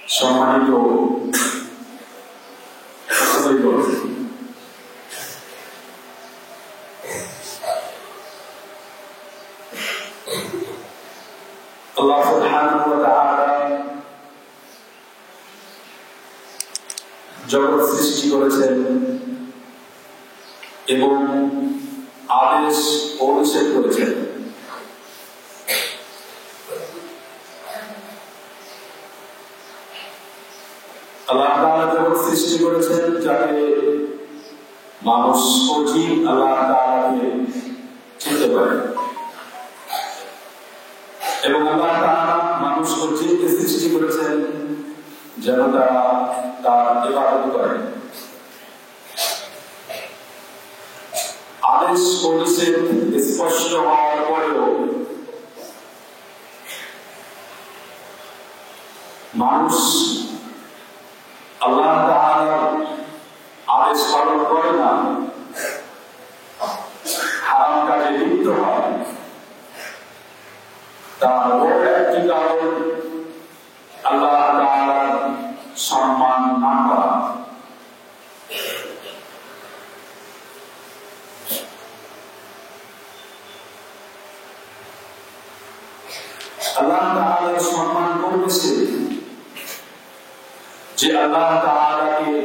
সম্মানিত আল্লাহ সুবহানাহু ওয়া তাআলা জগৎ সৃষ্টি করেছেন এবং আদেশ ও নিষেধ করেছেন। আল্লাহ তাআলা জগৎ সৃষ্টি করেছেন যাতে মানুষ ও জীব আল্লাহ তাআলাকে চিনতে পারে এবং আল্লাহ তাআলা মানুষ ও জীবকে সৃষ্টি করেছেন যেন তারা তার ইবাদত করে। আদেশ ও নিষেধ স্পষ্ট হওয়ার পরেও মানুষ আল্লাহ তাআলার আদেশ পালন করে না, হারাম কাজে লিপ্ত হয়। তার বড় একটি কারণ আল্লাহ তাআলার সম্মান না করা। আল্লাহ তাআলার সম্মান করবে সে যে আল্লাহ তাআলাকে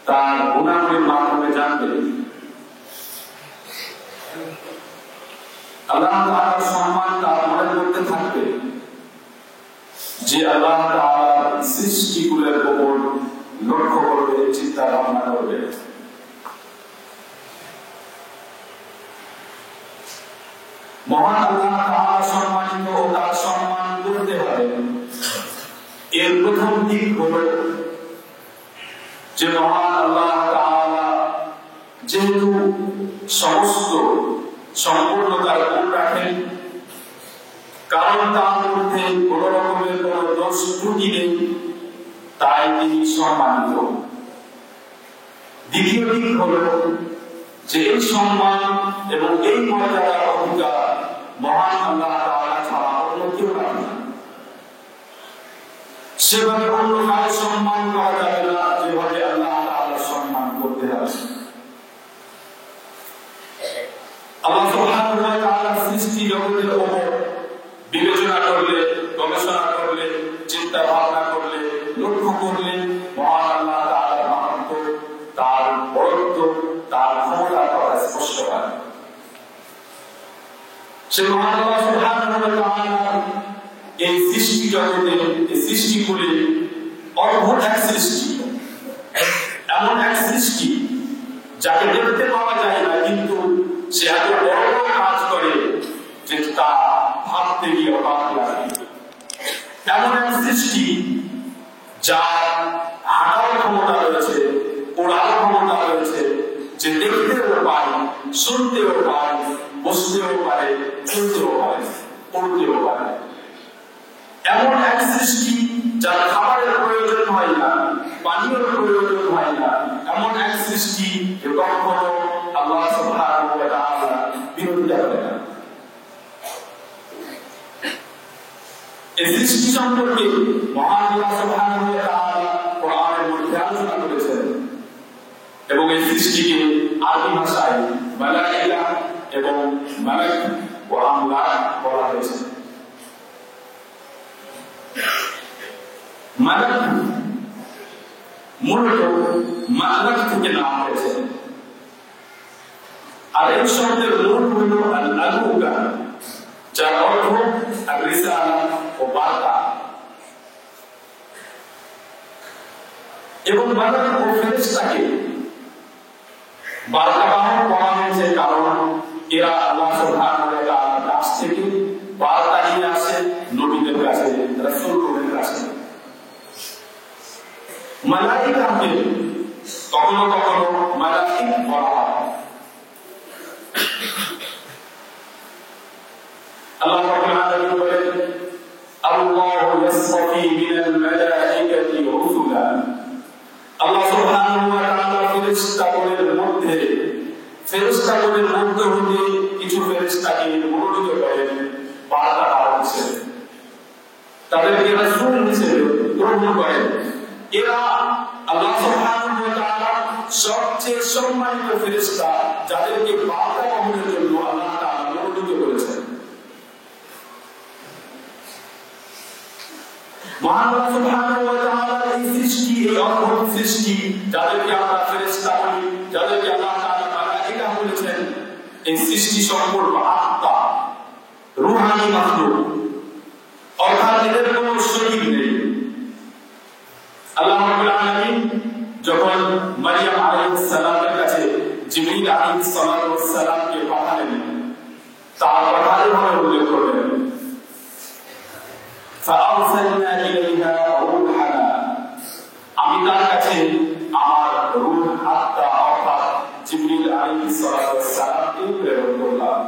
তার গুনাহের মাধ্যমে জানবে। আল্লাহ তাআলার সম্মান তার মনের মধ্যে থাকবে যে আল্লাহ তাআলার সৃষ্টিগুলোর উপর লক্ষ্য করবে, চিন্তা ভাবনা করবে। মহান আল্লাহ তাআলা সম্মানিত ও তার সম্মান করতে হবে। এর প্রথম দিক হল যে মহান আল্লাহ তাআলা যেহেতু সমস্ত সম্পূর্ণতার গুণ রাখেন, কারণ তার মধ্যে কোন রকমের কোন দোষ ত্রুটি নেই, তাই তিনি সম্মানিত। দ্বিতীয় দিক হল যে এই সম্মান এবং এই মর্যাদার অধিকার মহান আল্লাহ তাআলা ছাড়া অন্য কেউ রাখে না। সেভাবে অন্য কারো সম্মান করা যাবে না যেভাবে আল্লাহ তাআলার সম্মান করতে হবে। আল্লাহ সুবহানাহু ওয়া তাআলার সৃষ্টি জগতের উপর বিবেচনা করলে, গবেষণা করলে, চিন্তা ভাবনা করলে, লক্ষ্য করলে মহান আল্লাহ তাআলার মহত্ব, তার বড়ত্ব, তার ক্ষমতার কথা স্পষ্ট হয়। সে মহান আল্লাহ সুবহানাহু ওয়া তাআলা এই সৃষ্টি জগতে, এই সৃষ্টিগুলি অদ্ভুত এক সৃষ্টি, এমন এক সৃষ্টি যাকে দেখতে পাওয়া যায় না, কিন্তু সে এত বড় বড় কাজ করে যে তা ভাবতে গিয়ে অবাক লাগে। এমন এক সৃষ্টি যার হাঁটার ক্ষমতা রয়েছে, ওড়ার ক্ষমতা রয়েছে, যে দেখতেও পায়, শুনতেও পায়, বসতেও পারে, চলতেও পারে, পড়তেও পারে। এমন এক সৃষ্টি যার খাবারের প্রয়োজন হয় না, পানীয়ের প্রয়োজন হয় না, এমন এক সৃষ্টি যে কখনো আল্লাহ সুবহানাহু ওয়া তাআলা বিরোধিতা করে না। এই সৃষ্টি সম্পর্কে মহান আল্লাহ সুবহানাহু ওয়া তাআলা কোরআনের মধ্যে আলোচনা করেছেন এবং এই সৃষ্টিকে আরবি ভাষায় মালাইকা এবং মালাক ও আমলাক বলা হয়েছে। মালাক মূলত মালাক থেকে নেওয়া হয়েছে, আর এই শব্দের মূল হল আল-আলুকা, যার অর্থ আর-রিসালা ও বার্তা। এবং মালাক ও ফেরেশতাকে বার্তাবাহক বলা হয়েছে কারণ এরা আল্লাহ সুবহানাহু ওয়া তাআলার কাছ থেকে বার্তা নিয়ে আসে নবীদের কাছে, রাসূলদের কাছে। মালাইকাকে কখনো কখনো মালাইক বলা হয়। আল্লাহ রাব্বুল আলামিন বলেন, আল্লাহু ইয়াসতাফি মিনাল মালাইকাতি রুসুলা। আল্লাহ সুবহানাহু ওয়া তাআলা ফেরেশতাদের মধ্যে হতে কিছু ফেরেশতাকে মনোনীত করেন বার্তা হিসেবে, তাদেরকে রাসূল হিসেবে, প্রভু গ্রহণ করেন। এরা আল্লাহ সুবহানাহু ওয়া তাআলা সবচেয়ে সম্মানিত ফেরেশতা, যাদেরকে বার্তা বহনের জন্য আল্লাহ তাআলা মনোনীত করেছেন। মহান আল্লাহ সুবহানাহু ওয়া তাআলা এই সৃষ্টি, এই অদ্ভুত সৃষ্টি, যাদেরকে আমরা ফেরেশতা বলি, যাদেরকে আল্লাহ তাআলা মালায়েকা বলেছেন, এই সৃষ্টি সম্পর্ক আত্মা, রূহানি মাখলুক, অর্থাৎ এদের কোনো শরীর নেই। আল্লাহ রাব্বুল আলামিন যখন মারিয়াম আলাইহিস সালামের কাছে জিবরীল আলাইহিস সালামকে পাঠালেন, তার কথার ভাবে উল্লেখ করলেন, ফাআরসালনা ইলাইহা রূহানা, আমি তার কাছে আমার রূহ, আত্মা অর্থাৎ জিবরীল আলাইহিস সালামকে প্রেরণ করলাম।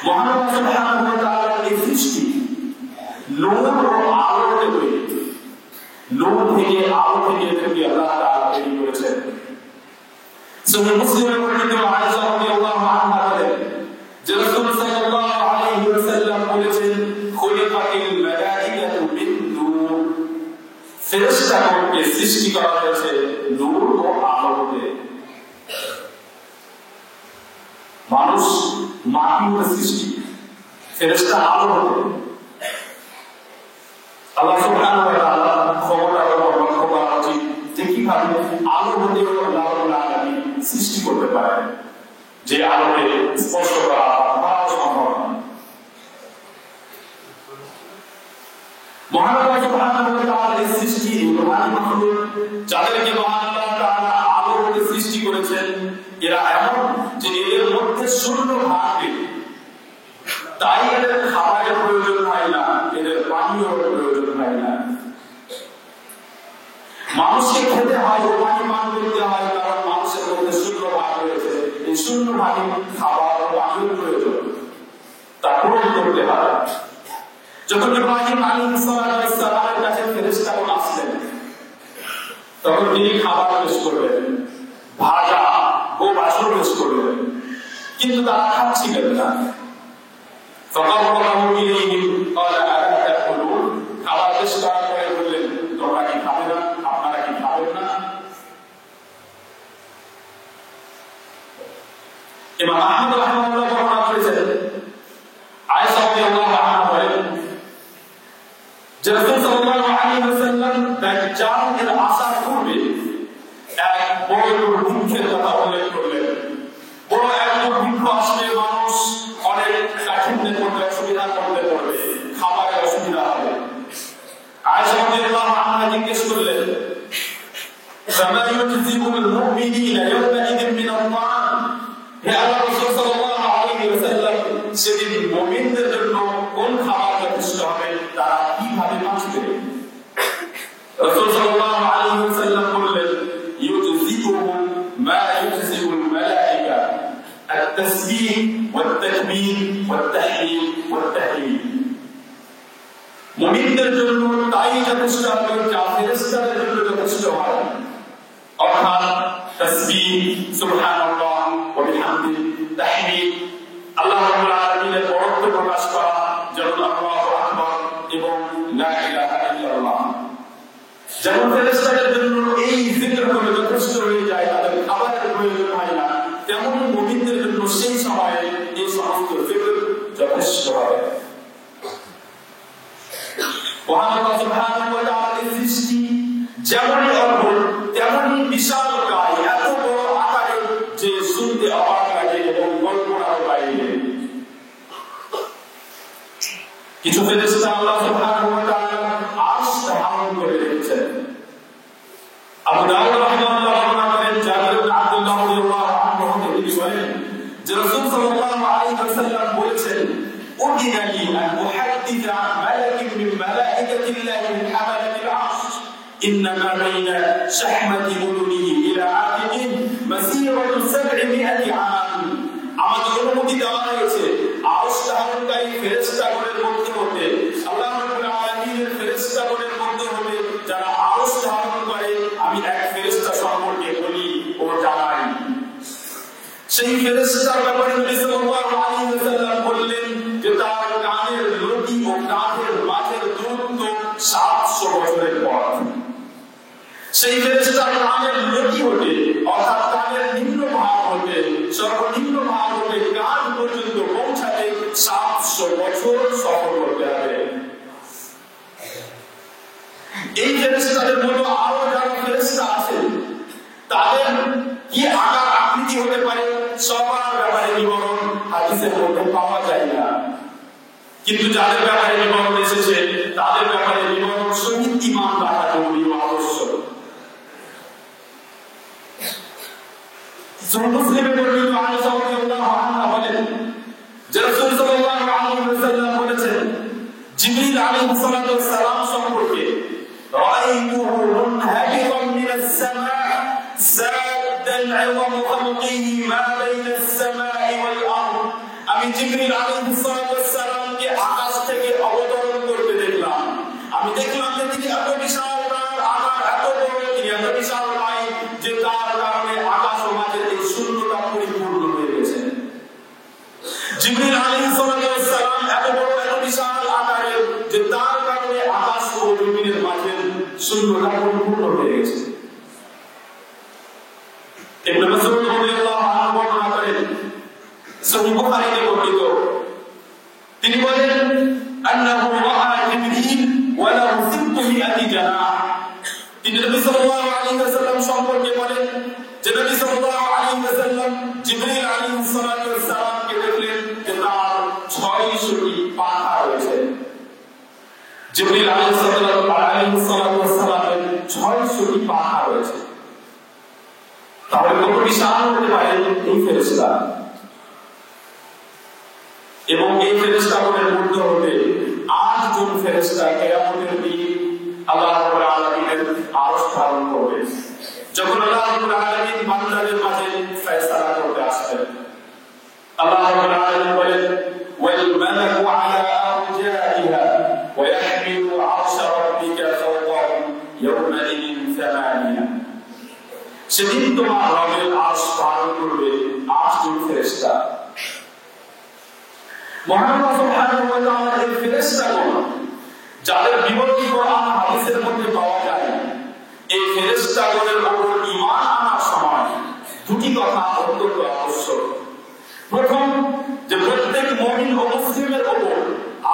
মহান আল্লাহ সুবহানাহু ওয়া তাআলার এই সৃষ্টি নূর ও আলোতে তৈরি। নূর থেকে, আলো থেকে এদেরকে আল্লাহ তাআলা তৈরি করেছেন। সহিহ মুসলিমে বর্ণিত আয়েশা রাদিয়াল্লাহু আনহা বলেন যে রাসূল সাল্লাল্লাহু আলাইহি ওয়াসাল্লাম বলেছেন, খুলিকাতিল মালাইকাতু বিন নূর, ফেরেশতাগণকে সৃষ্টি করা হয়েছে নূর ও আলোতে। মানুষ মাটি হতে সৃষ্টি, ফেরেশতা আলো হতে। আল্লাহ সুবহানাহু ওয়া তাআলা ক্ষমতা ও লক্ষ্য করা উচিত যে কিভাবে আলো হতে আল্লাহ রাব্বুল আলামিন সৃষ্টি করতে পারেন, যে আলোকে স্পর্শ করা তাও সম্ভব নয়। মহান আল্লাহ সুবহানাহু ওয়া তাআলার এই সৃষ্টি, রূহানি মাখলুক, যাদেরকে মহান আল্লাহ তাআলা আলো হতে সৃষ্টি করেছেন, এরা এমন যে এদের মধ্যে শূন্য ভাগ নেই। তাই এদের খাবারের প্রয়োজন হয় না, এদের পানীয় প্রয়োজন হয় না। মানুষকে খেতে হয় ও পানি পান করতে হয়, কারণ মানুষের মধ্যে শূন্য ভাগ রয়েছে। এই শূন্য ভাগে খাবার ও পানীয় প্রয়োজন, তা পূরণ করতে হয়। যখন ইব্রাহিম আলাইহিস সালামের কাছে ফেরেশতাগণ আসলেন, তখন তিনি খাবার পেশ করলেন, ভাজা ও মাংস পেশ করলেন, কিন্তু তারা খাচ্ছিলেন না। فقربه إليهم قال ألا تأكلون, খাবার পেশ করার পরে বললেন, তোমরা কি খাবে না? আপনারা কি খাবেন না? ইমাম আহমদ রাহিমাহুল্লাহ বর্ণনা করেছেন, আয়েশা রাদিয়াল্লাহু আনহা বলেন যে রাসূল সাল্লাল্লাহু আলাইহি ওয়াসাল্লাম দাজ্জালের আসার পূর্বে এক বড় দুর্ভিক্ষের কথা উল্লেখ করলেন। বড় এক দুর্ভিক্ষ আসলে মানুষ অনেক কাঠিন্যের মধ্যে অসুবিধার মধ্যে পড়বে, খাবারের অসুবিধা হবে। আয়েশা রাদিয়াল্লাহু আনহা জিজ্ঞেস করলেন, ফামা ইউজিবুল মুমিনিনা ইয়াওমাইযিন মিনাল তা'আম, হে আল্লাহর রাসূল সাল্লাল্লাহু আলাইহি ওয়াসাল্লাম, সেদিন মুমিনদের জন্য কোন খাবার যথেষ্ট হবে, তারা কিভাবে বাঁচবে? রাসূল সাল্লাল্লাহু আলাইহি ওয়াসাল্লাম বললেন, ইউজিবুহুম মা ইউজিবুল মালায়েকা, التسبيح والتكبير والتحليل والتهليل। মুমিনদের জন্য তাই যথেষ্ট হবে যা ফেরেশতাদের জন্য যথেষ্ট হয়, অর্থাৎ তাসবিহ, সুবহানাল্লাহ ওয়া বিহামদিহি, তাহমিদ, আল্লাহ রাব্বুল আলামিনের বরত্ব প্রকাশ করা, যেমন আল্লাহু আকবার এবং লা ইলাহা ইল্লাল্লাহ। যেমন ফেরেশতাদের জন্য এই জিকিরগুলো যথেষ্ট হয়ে যায়, তাদের খাবারের প্রয়োজন হয় না, তেমনি মুমিনদের জন্য সেই সময়ে এই সমস্ত জিকির যথেষ্ট হয়। মহান আল্লাহ সুবহানাহু ওয়া তাআলার সৃষ্টি যেমনই অদ্ভুত তেমনই বিশালকায়, এত বড় আকারে যে শুনতে অবাক লাগে এবং কল্পনার বাইরে। কিছু ফেরেশতা আল্লাহ সুবহানাহু ওয়া তাআলা আরশ ধারণ করে রেখেছেন। আবু দাউদ রাহিমাহুল্লাহ বর্ণনা করেন, জাবির ইবনে আব্দুল্লাহ রাদিয়াল্লাহু আনহু তিনি বলেন যে রাসূল সাল্লাল্লাহু আলাইহি ওয়াসাল্লাম বলেছেন, উদিনা লি আন উহাদ্দিসা আন মালাকিন মিন মালাইকাতিল্লাহি মিন হামালাতিল আরশ, ইন্নামা বাইনা শাহমাতি উদুনিহি ইলা আতিকিন মাসীরাতু 700 আম। আমাদের অনুমতি দেওয়া হয়েছে আরশ ধারণকারী ফেরেশতাগণের মধ্যে হতে, আল্লাহ রাব্বুল আলামিনের ফেরেশতাগণের মধ্যে হতে যারা আরশ ধারণ করে, আমি এক ফেরেশতা সম্পর্কে বলি ও জানাই। সেই ফেরেশতার ব্যাপারে নবী সাল্লাল্লাহু আলাইহি ওয়াসাল্লাম বললেন যে তার কানের লতি ও কাঁধের মাঝের দূরত্ব 700 700 বছরের পথ। সেই ফেরেশতার কানের লতি হতে অর্থাৎ কানের নিম্ন ভাগ হতে সর্বনিম্ন ভাগ হতে কান পর্যন্ত পৌঁছাতে 700 বছর সফর করতে হবে। এই ফেরেশতাদের মতো আরো যারা ফেরেশতা আছেন তাদের কি আকার আকৃতি হতে পারে সবার ব্যাপারে বিবরণ হাদিসের মধ্যে পাওয়া যায় না, কিন্তু যাদের ব্যাপারে বিবরণ এসেছে তাদের ব্যাপারে বিবরণ সহিত ঈমান রাখা জরুরি ও আবশ্যক। সহিহ মুসলিমে বর্ণিত আয়েশা রাদিয়াল্লাহু আনহা বলেন যে রাসূল সাল্লাল্লাহু আলাইহি ওয়াসাল্লাম বলেছেন জিবরিল আলাইহিস সালাতু ওয়াস সালাম সম্পর্কে রাআইতুহু মুনহাবিতান মিনাস সামা সাদ্দান ইওয়াম খালকিহি মা বাইনাস সামাই ওয়াল আরদ। আমি জিবরিল আলাইহিস সালাতু ওয়াস সালামকে আকাশ থেকে অবতরণ করতে দেখলাম। আমি দেখলাম যে তিনি এত বিশাল, তার আকার এত বড়, তিনি এত বিশাল নয় যে তার কারণে আকাশ ও মাঝের এই শূন্যতা পরিপূর্ণ হয়ে গেছে। জিবরিল আলাইহিস সালাতু ওয়াস সালাম এত বড়, এত বিশাল আকারের যে তার কারণে আকাশ ও জমিনের মাঝের শূন্যতা পরিপূর্ণ হয়ে গেছে। ইবনে মাসউদ রাদিয়াল্লাহু আনহু বর্ণনা করেন, সহিহ বুখারীতে বর্ণিত, তিনি বলেন আন্নাহু রাআ জিবরিল ওয়া লাহু 600 জানাহ। তিনি নবী সাল্লাল্লাহু আলাইহি ওয়াসাল্লাম সম্পর্কে বলেন যে নবী সাল্লাল্লাহু আলাইহি ওয়াসাল্লাম জিবরিল আলাইহিস সালাতু ওয়াস সালামকে দেখলেন যে তার 600টি পাখা রয়েছে। জিবরিল আলাইহিস সালাতু ওয়াস সালামের 600টি পাখা রয়েছে। তাহলে কত বিশাল হতে পারে এই ফেরেশতা। এবং এই ফেরেশতাগণের মধ্যে হতে 8 জন ফেরেশতা কিয়ামতের দিন আল্লাহ রাব্বুল আলামিনের আরশ ধারণ করবে। যখন আল্লাহ রাব্বুল আলামিন বান্দাদের মাঝে ফয়সালা করতে আসবেন, আল্লাহ রাব্বুল আলামিন বলেন ওয়াল মালাকু আলা আরজাইহা ওয়া ইয়াহমিলু আরশা রাব্বিকা ফাওকাহুম ইয়াওমা ইযিন সামানিয়া। সেদিন তোমার রবের আরশ ধারণ করবে 8 জন ফেরেশতা। মহান আল্লাহ সুবহানাহু ওয়া তাআলা এই ফেরেশতাগণ যাদের বিবরণ কোরআন হাদিসের মধ্যে পাওয়া যায়, এই ফেরেশতাগণের উপর ঈমান আনার সময় দুটি কথা অত্যন্ত আবশ্যক। প্রথম, যে প্রত্যেক মুমিন ও মুসলিমের উপর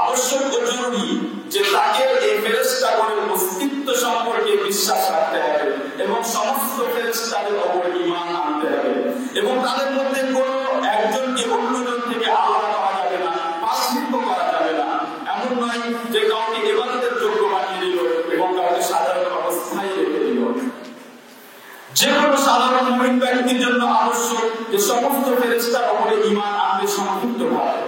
আবশ্যক ও জরুরি যে তাকে এই ফেরেশতাগণের অস্তিত্ব সম্পর্কে বিশ্বাস রাখতে হবে এবং সমস্ত ফেরেশতাদের উপর ঈমান আনতে হবে এবং তাদের মধ্যে কোনো একজনকে অন্যজন থেকে আলাদা করা যাবে না, পার্থক্য করা যাবে না। এমন নয় যে কাউকে ইবাদতের যোগ্য বানিয়ে দিল এবং কাউকে সাধারণ অবস্থায় রেখে দিল। যে কোনো সাধারণ মুমিন ব্যক্তির জন্য আবশ্যক যে সমস্ত ফেরেশতার উপরে ঈমান আনবে সংক্ষিপ্তভাবে।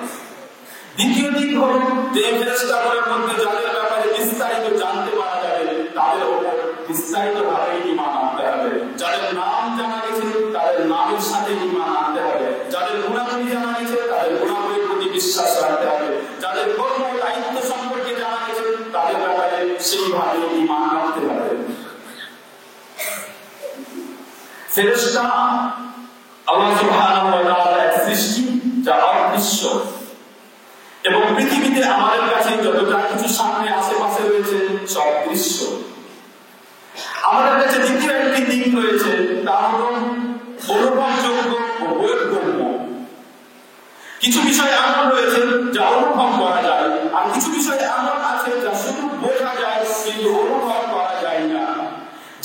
দ্বিতীয় দিক হলো যে ফেরেশতাগণের মধ্যে যাদের ব্যাপারে বিস্তারিত জানতে পারা যাবে তাদের উপর বিস্তারিতভাবে ঈমান আনতে হবে। যাদের নাম জানা গেছে তাদের নামের সাথে ঈমান আনতে হবে। যাদের গুণাবলী জানা গেছে তাদের গুণাবলীর প্রতি বিশ্বাস রাখতে হবে। যাদের কর্ম দায়িত্ব সম্পর্কে জানা গেছে তাদের ব্যাপারে সেইভাবে ঈমান আনতে হবে। ফেরেশতা আল্লাহ সুবহানাহু ওয়া তাআলার এক সৃষ্টি যা অদৃশ্য এবং পৃথিবীতে আমাদের কাছে যত যা কিছু সামনে আশেপাশে রয়েছে সব দৃশ্য। আমাদের কাছে দ্বিতীয় একটি দিক রয়েছে, তা হলো অনুভবযোগ্য ও বোধগম্য। কিছু বিষয় এমন রয়েছে যা অনুভব করা যায়, আর কিছু বিষয় এমন আছে যা শুধু বোঝা যায় কিন্তু অনুভব করা যায় না।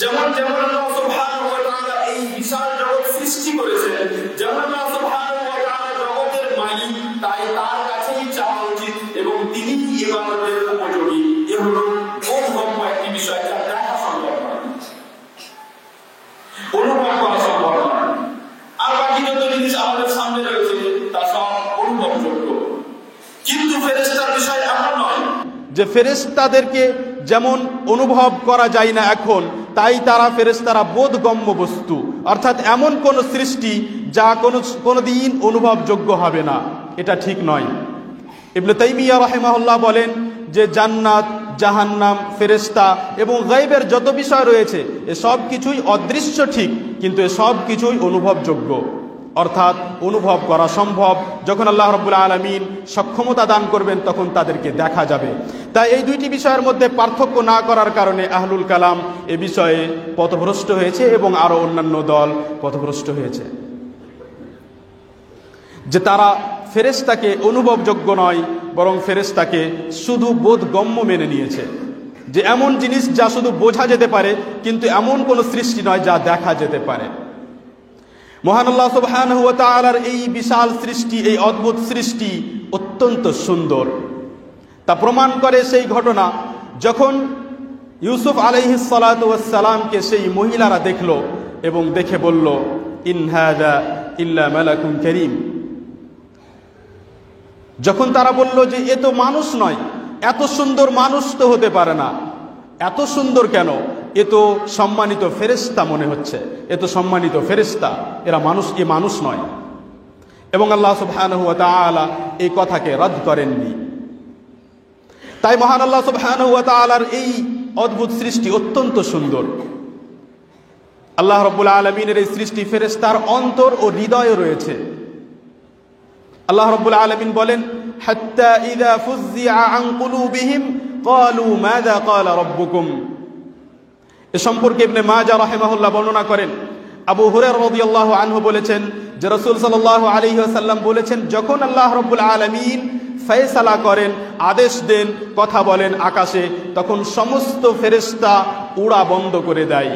যেমন আল্লাহ সুবহানাহু ওয়া তাআলা এই বিশাল জগৎ সৃষ্টি করেছেন, যেমন আল্লাহ সুবহানাহু ওয়া তাআলা জগতের মালিক, তাই তার কাছেই চাওয়া উচিত এবং তিনি ইবাদতের উপযোগী। এ হলো বোধগম্য একটি বিষয় যা দেখা সম্ভব নয়, অনুভব করা সম্ভব নয়। আর বাকি যত জিনিস আমাদের সামনে রয়েছে তা সব অনুভবযোগ্য। কিন্তু ফেরেশতার বিষয় এমন নয় যে ফেরেশতাদেরকে যেমন অনুভব করা যায় না এখন, তাই ফেরেশতারা বোধগম্য বস্তু, অর্থাৎ এমন কোন সৃষ্টি যা কোনোদিন অনুভবযোগ্য হবে না, এটা ঠিক নয়। ইবনে তাইমিয়া রাহিমাহুল্লাহ বলেন যে জান্নাত, জাহান্নাম, ফেরেশতা এবং গায়বের যত বিষয় রয়েছে এসব কিছুই অদৃশ্য ঠিক, কিন্তু এসব কিছুই অনুভবযোগ্য। অর্থাৎ অনুভব করা সম্ভব। যখন আল্লাহ রাব্বুল আলামিন সক্ষমতা দান করবেন তখন তাদেরকে দেখা যাবে। তাই এই দুইটি বিষয়ের মধ্যে পার্থক্য না করার কারণে আহলুল কালাম এ বিষয়ে পথভ্রষ্ট হয়েছে এবং আরো অন্যান্য দল পথভ্রষ্ট হয়েছে, যে তারা ফেরেশতাকে অনুভবযোগ্য নয়, বরং ফেরেশতাকে শুধু বোধগম্য মেনে নিয়েছে, যে এমন জিনিস যা শুধু বোঝা যেতে পারে, কিন্তু এমন কোনো সৃষ্টি নয় যা দেখা যেতে পারে। মহান আল্লাহ সুবহানাহু ওয়া তাআলার এই বিশাল সৃষ্টি, এই অদ্ভুত সৃষ্টি অত্যন্ত সুন্দর। তা প্রমাণ করে সেই ঘটনা যখন ইউসুফ আলাইহিস সালাতু ওয়াস সালামকে সেই মহিলারা দেখলো এবং দেখে বলল, ইন হাযা ইল্লা মালাকুন কারীম। যখন তারা বলল যে এ তো মানুষ নয়, এত সুন্দর মানুষ তো হতে পারে না, এত সুন্দর কেন, এ তো সম্মানিত ফেরেশতা মনে হচ্ছে, এ তো সম্মানিত ফেরেশতা, এরা মানুষ, এ মানুষ নয়। এবং আল্লাহ সুবহানাহু ওয়া তাআলা এই কথাকে রদ করেননি। তাই মহান আল্লাহ সুবহানাহু ওয়া তাআলার এই অদ্ভুত সৃষ্টি অত্যন্ত সুন্দর। আল্লাহ রাব্বুল আলামিনের এই সৃষ্টি ফেরেশতার অন্তর ও হৃদয়ে রয়েছে। আল্লাহ রাব্বুল আলামিন বলেন, হাত্তা ইযা ফুজ্জিআ আন কুলুবিহিম ক্বালু মাযা ক্বালা রাব্বুকুম। এ সম্পর্কে ইবনে মাজাহ রাহিমাহুল্লাহ বর্ণনা করেন, আবু হুরায়রা রাদিয়াল্লাহু আনহু বলেছেন যে রাসূল সাল্লাল্লাহু আলাইহি ওয়াসাল্লাম বলেছেন, যখন আল্লাহ রাব্বুল আলামিন ফয়সালা করেন, আদেশ দেন, কথা বলেন আকাশে, তখন সমস্ত ফেরেশতা উড়া বন্ধ করে দেয়।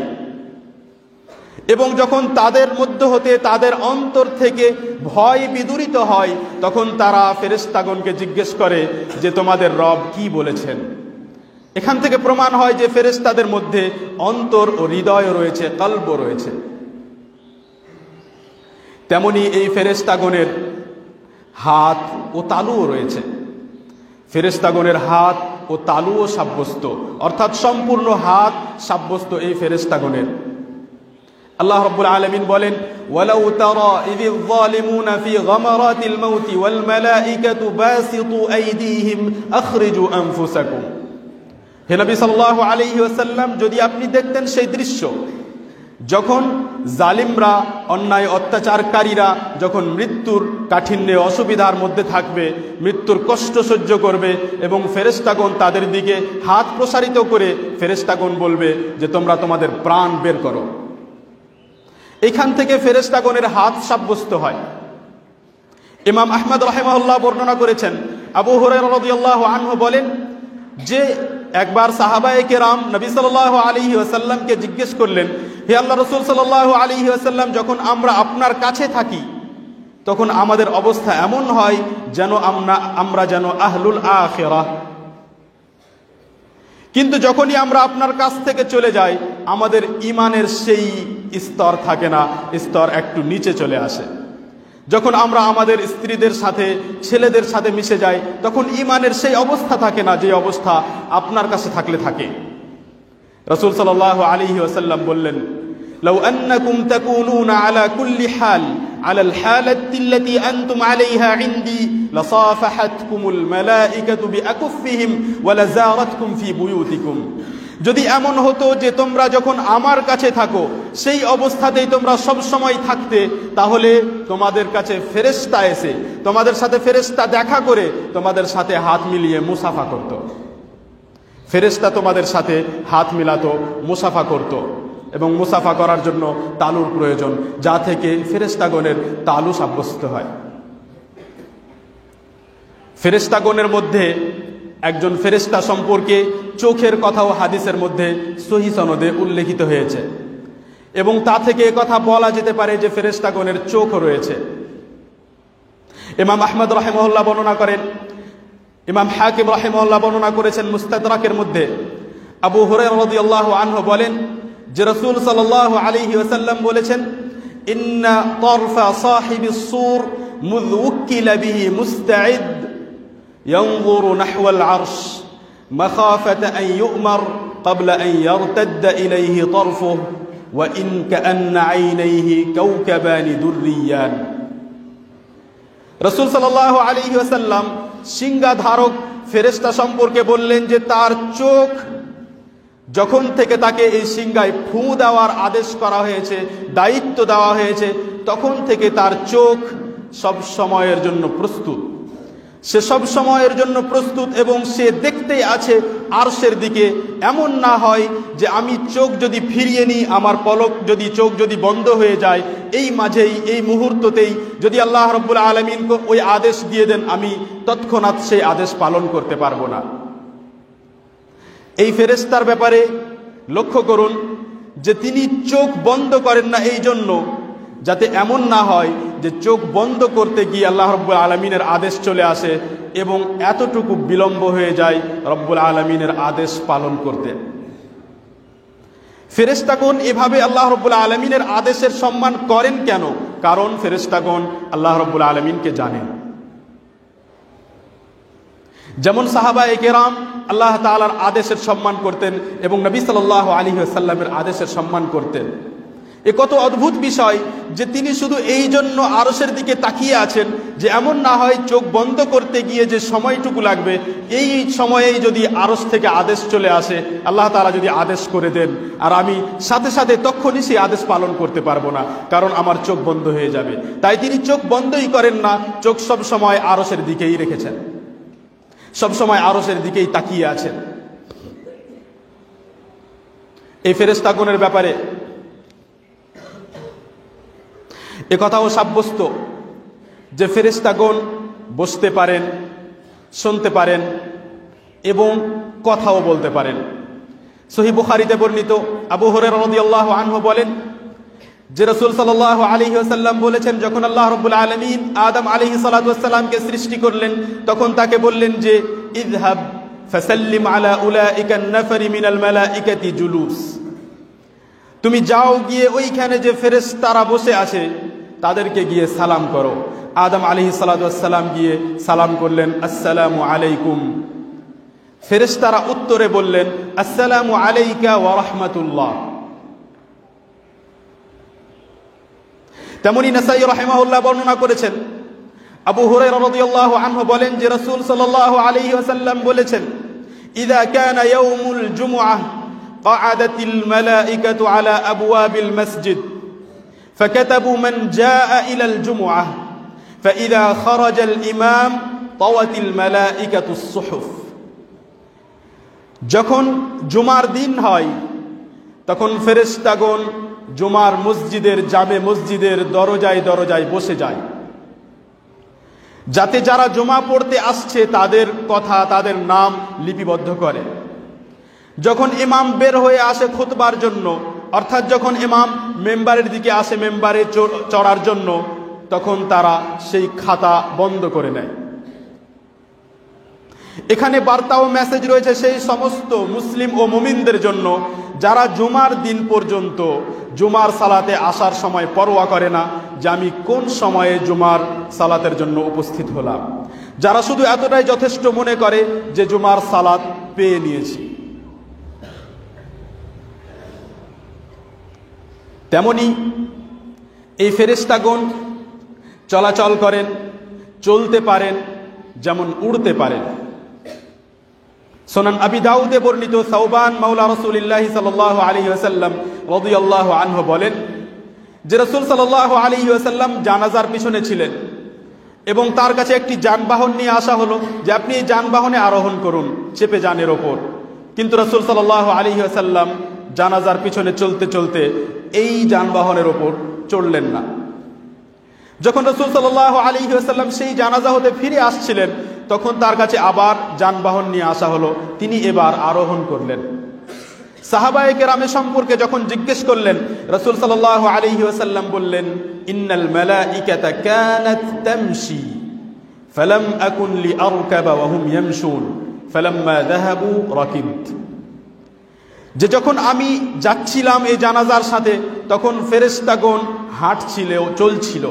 এবং যখন তাদের মধ্য হতে, তাদের অন্তর থেকে ভয় বিদূরিত হয়, তখন তারা ফেরেশতাগণকে জিজ্ঞেস করে যে তোমাদের রব কি বলেছেন। এখান থেকে প্রমাণ হয় যে ফেরেশতাদের মধ্যে অন্তর ও হৃদয় রয়েছে, কলব রয়েছে। তেমনি এই ফেরেশতাগণের হাত ও তালুও রয়েছে। ফেরেশতাগণের হাত ও তালুও সাব্যস্ত, অর্থাৎ সম্পূর্ণ হাত সাব্যস্ত এই ফেরেশতাগণের। আল্লাহ রাব্বুল আলামিন বলেন, ওয়ালাউ তারা ইযিয যালিমুনা ফি গামারাতিল মাউতি ওয়াল মালাইকাতু বাসিতু আইদিহিম আখরিজু আনফুসাকুম। হে নবী সাল্লাল্লাহু আলাইহি ওয়াসাল্লাম, যদি আপনি দেখতেন সেই দৃশ্য, যখন জালিমরা, অন্যায় অত্যাচারকারীরা যখন মৃত্যুর কাঠিন্যে অসুবিধার মধ্যে থাকবে, মৃত্যুর কষ্ট সহ্য করবে, এবং ফেরেশতাগণ তাদের দিকে হাত প্রসারিত করে ফেরেশতাগণ বলবে যে তোমরা তোমাদের প্রাণ বের করো। এখান থেকে ফেরেশতাগণের হাত সাব্যস্ত হয়। ইমাম আহমদ রাহিমাহুল্লাহ বর্ণনা করেছেন, আবু হুরায়রা রাদিয়াল্লাহু আনহু বলেন যে একবার সাহাবায়ে কেরাম নবী সাল্লাল্লাহু আলাইহি ওয়াসাল্লামকে জিজ্ঞেস করলেন, হে আল্লাহ রাসূল সাল্লাল্লাহু আলাইহি ওয়াসাল্লাম, যখন আমরা আপনার কাছে থাকি তখন আমাদের অবস্থা এমন হয় যেন আমরা যেন আহলুল আখিরাহ, কিন্তু যখনই আমরা আপনার কাছ থেকে চলে যাই আমাদের ঈমানের সেই স্তর থাকে না, স্তর একটু নিচে চলে আসে। যখন আমরা আমাদের স্ত্রীদের সাথে, ছেলেদের সাথে মিশে যাই, তখন ঈমানের সেই অবস্থা থাকে না যে অবস্থা আপনার কাছে থাকলে থাকে। রাসূল সাল্লাল্লাহু আলাইহি ওয়াসাল্লাম বললেন, লাউ আন্নাকুম তাকুনুনা আলা কুল্লি হাল আলাল হালাতি আল্লাতী আনতুম আলাইহা ইনদি লাসাফাহাতকুমুল মালাইকাতু বিআকুফিহিম ওয়া লাযারাতকুম ফি বুয়ুতিকুম। যদি এমন হতো যে তোমরা যখন আমার কাছে থাকো সেই অবস্থাতেই তোমরা সব সময় থাকতে, তাহলে তোমাদের কাছে ফেরেশতা এসে তোমাদের সাথে ফেরেশতা দেখা করে তোমাদের সাথে হাত মিলিয়ে মুসাফা করত। ফেরেশতা তোমাদের সাথে হাত মিলাতো, মুসাফা করত, এবং মুসাফা করার জন্য তালুর প্রয়োজন, যা থেকে ফেরেশতাগণের তালু সাব্যস্ত হয়। ফেরেশতাগণের মধ্যে একজন ফেরেশতা সম্পর্কে চোখের কথাও হাদিসের মধ্যে সহিহ সনদে উল্লেখিত হয়েছে, এবং তা থেকে কথা বলা যেতে পারে যে ফেরেশতাগণের চোখ রয়েছে। ইমাম আহমদ রাহিমাহুল্লাহ বর্ণনা করেন, ইমাম হাকিম রাহিমাহুল্লাহ বর্ণনা করেছেন মুস্তাদরাকের মধ্যে, আবু হুরায়রা রাদিয়াল্লাহু আনহু বলেন যে রাসূল সাল্লাল্লাহু আলাইহি ওয়াসাল্লাম বলেছেন, ইন্না তারফা সাহিবিস সূর মুয উকিলা বিহি মুস্তাঈদ ينظر نحو العرش مخافة أن يؤمر قبل أن يرتد إليه طرفه وإن كأن عينيه كوكبان دريان। রাসূল সাল্লাল্লাহু আলাইহি ওয়াসাল্লাম সিংহাধারক ফেরেশতা সম্পর্কে বললেন যে তার চোখ যখন থেকে তাকে এই সিংহায় ফু দেওয়ার আদেশ করা হয়েছে, দায়িত্ব দেওয়া হয়েছে, তখন থেকে তার চোখ সব সময়ের জন্য প্রস্তুত। সে সব সময়ের জন্য প্রস্তুত এবং সে দেখতেই আছে আরশের দিকে। এমন না হয় যে আমি চোখ যদি ফিরিয়ে নিই, আমার চোখ যদি বন্ধ হয়ে যায়, এই মাঝেই এই মুহূর্ততেই যদি আল্লাহ রাব্বুল আলামিন ওই আদেশ দিয়ে দেন, আমি তৎক্ষণাৎ সেই আদেশ পালন করতে পারবো না। এই ফেরেশতার ব্যাপারে লক্ষ্য করুন যে তিনি চোখ বন্ধ করেন না, এই জন্য যাতে এমন না হয় যে চোখ বন্ধ করতে গিয়ে আল্লাহ রাব্বুল আলামিনের আদেশ চলে আসে এবং এতটুকু বিলম্ব হয়ে যায় রব্বুল আলামিনের আদেশ পালন করতে। ফেরেশতাগণ এভাবে আল্লাহ রাব্বুল আলামিনের আদেশের সম্মান করেন কেন? কারণ ফেরেশতাগণ আল্লাহ রাব্বুল আলামিনকে জানেন। যেমন সাহাবায়ে কেরাম আল্লাহ তাআলার আদেশের সম্মান করতেন এবং নবী সাল্লাল্লাহু আলাইহি ওয়াসাল্লামের আদেশের সম্মান করতেন। এ কত অদ্ভুত বিষয় যে তিনি শুধু এই জন্য আরশের দিকে তাকিয়ে আছেন যে এমন না হয় চোখ বন্ধ করতে গিয়ে যে সময়টুকু লাগবে, এই সময়েই যদি আরশ থেকে আদেশ চলে আসে, আল্লাহ তাআলা যদি আদেশ করে দেন, আর আমি সাথে সাথে তখনই সেই আদেশ পালন করতে পারবো না, কারণ আমার চোখ বন্ধ হয়ে যাবে। তাই তিনি চোখ বন্ধই করেন না, চোখ সব সময় আরশের দিকেই রেখেছেন, সব সময় আরশের দিকেই তাকিয়ে আছেন। এই ফেরেশতাগণের ব্যাপারে এ কথাও সাব্যস্ত যে ফেরেশতাগণ বসতে পারেন, শুনতে পারেন এবং কথাও বলতে পারেন। সহিহ বুখারীতে বর্ণিত আবু হুরায়রা রাদিয়াল্লাহু আনহু বলেন যে রাসূল সাল্লাল্লাহু আলাইহি ওয়াসাল্লাম বলেছেন, যখন আল্লাহ রাব্বুল আলামিন আদম আলাইহিস সালাতু ওয়াস সালামকে সৃষ্টি করলেন, তখন তাকে বললেন যে ইযহাব ফাসাল্লিম আলা উলাইকা আন-নাফারি মিনাল মালাইকাতি জুলুস, তুমি যাও গিয়ে ওইখানে যে ফেরেশতারা বসে আছে তাদেরকে গিয়ে সালাম করো। আদম আলাইহিস সালাতু ওয়াস সালাম গিয়ে সালাম করলেন, আসসালামু আলাইকুম। ফেরেশতারা উত্তরে বললেন, আসসালামু আলাইকা ওয়া রাহমাতুল্লাহ। তেমনি নাসাঈ রাহিমাহুল্লাহ বর্ণনা করেছেন, আবু হুরায়রা রাদিয়াল্লাহু আনহু বলেন যে রাসূল সাল্লাল্লাহু আলাইহি ওয়াসাল্লাম বলেছেন, ইযা কানা ইয়াউমুল জুমআহ ক্বাআদাতিল মালাইকাতু আলা আবওয়াবিল মসজিদ فكتبوا من جاء إلى الجمعة فإذا خرج الإمام طوت الملائكة الصحف। যখন জুমার দিন হয় তখন ফেরেশতাগণ জুমার মসজিদের জামে মসজিদের দরজায় দরজায় বসে যায়, যাতে যারা জুমা পড়তে আসছে তাদের কথা, তাদের নাম লিপিবদ্ধ করে। যখন ইমাম বের হয়ে আসে খুতবার জন্য, অর্থাৎ যখন ইমাম মেম্বারের দিকে আসে মেম্বারে চড়ার জন্য, তখন তারা সেই খাতা বন্ধ করে নেয়। এখানে বার্তা ও মেসেজ রয়েছে সেই সমস্ত মুসলিম ও মুমিনদের জন্য যারা জুমার দিন পর্যন্ত জুমার সালাতে আসার সময় পরোয়া করে না যে আমি কোন সময়ে জুমার সালাতের জন্য উপস্থিত হলাম, যারা শুধু এতটাই যথেষ্ট মনে করে যে জুমার সালাত পেয়ে নিয়েছি। তেমনি এই ফেরেশতাগণ চলাচল করেন, চলতে পারেন, যেমন উড়তে পারেন। সুনান আবি দাউদে বর্ণিত সাওবান মাওলা রাসূলুল্লাহ সাল্লাল্লাহু আলাইহি ওয়াসাল্লাম রাদিয়াল্লাহু আনহু বলেন যে রাসূল সাল্লাল্লাহু আলাইহি ওয়াসাল্লাম জানাজার পিছনে ছিলেন এবং তার কাছে একটি যানবাহন নিয়ে আসা হলো যে আপনি এই যানবাহনে আরোহণ করুন, চেপে যান এর ওপর। কিন্তু রাসূল সাল্লাল্লাহু আলাইহি ওয়াসাল্লাম জানাজার পিছনে চলতে চলতে এই যানবাহনের ওপর চড়লেন না। যখন রাসূল সাল্লাল্লাহু আলাইহি ওয়াসাল্লাম সেই জানাজা হতে ফিরে আসছিলেন, তখন তার কাছে আবার যানবাহন নিয়ে আসা হলো, তিনি এবার আরোহণ করলেন। সাহাবায়ে কেরামের সম্পর্কে যখন জিজ্ঞেস করলেন, রাসূল সাল্লাল্লাহু আলাইহি ওয়াসাল্লাম বললেন, ইন্নাল মালাইকাতা কানাত তামশি ফালাম আকুন লিআরকাবা ওয়া হুম ইয়ামশুন ফালাম্মা যাহাবু রাকিবত। যে যখন আমি যাচ্ছিলাম এই জানাজার সাথে, তখন ফেরেশতাগণ হাঁটছিল, চলছিল,